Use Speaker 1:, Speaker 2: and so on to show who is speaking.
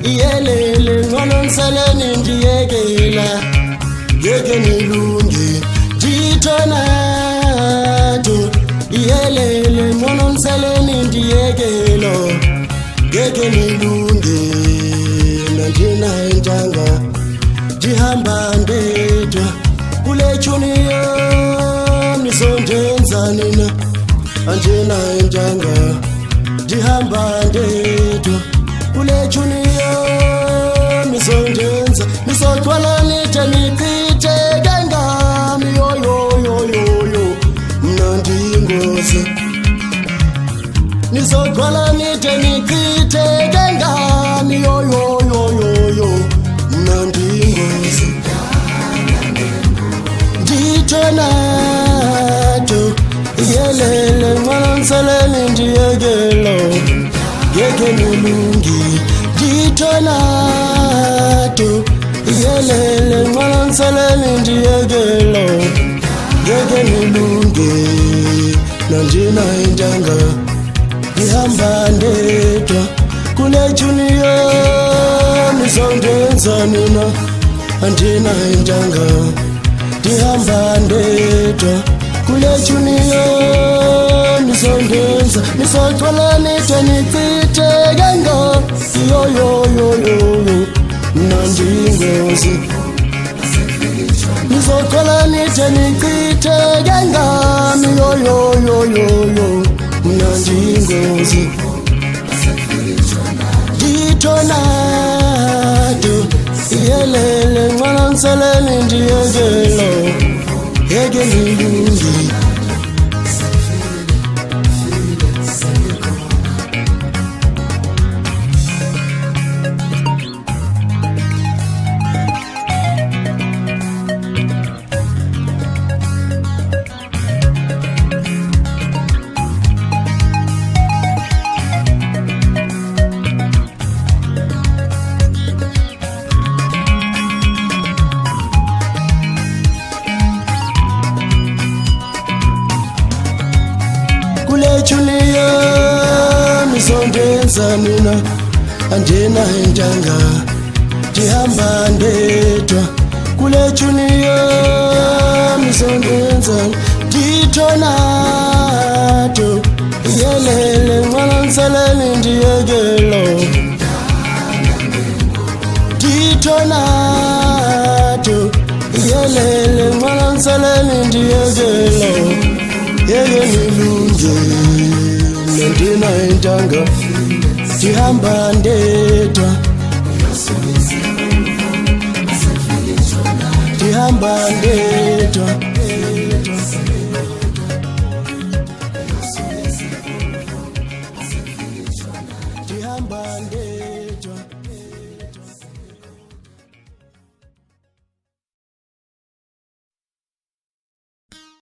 Speaker 1: iyelele ngolongiseleni ndiyekela ngeke nilunge ndithonato iyelele ngolongiseleni ndiyekelo ngeke nilunge nandina intanga ndihamba ndedwa kule tshuni yami sondenzani na andina intanga ndihamba ndedwa kule tshuni yami sondenza Nizogcwala nithe nichithe ngengami yoyoyoyoyo mna ndiyingozi Nizogcwala nithe nichithe ngengami yoyoyoyoyo mna ndiyingozi ndithonato iyelele ngolongiseleni ndiyekelo ngeke nilunge ndithonato iyelele ngolongiseleni ndiyekelo ngeke nilunge nandina intanga ndihamba ndedwa kule tshuni yami sondenzani na andina intanga ndihamba ndedwa kule tshuni yami sondenza Nizogcwala nithe nichithe ngengami yoyoyoyoyo mna ndiyingozi Nizogcwala nithe nichithe ngengami yoyoyoyoyo mna ndiyingozi ndithonato iyelele ngolongiseleni ndiyekelo ngeke nilunge kule tshuni yami sondenzani na andina intanga ndihamba ndedwa kule tshuni yami sondenzani ndithonato iyelele ngolongiseleni ndiyekelo ndithonato iyelele ngolongiseleni ndiyekelo ngeke nilunge nandina intanga ndihamba ndedwa ndihamba ndedwa ndihamba ndedwa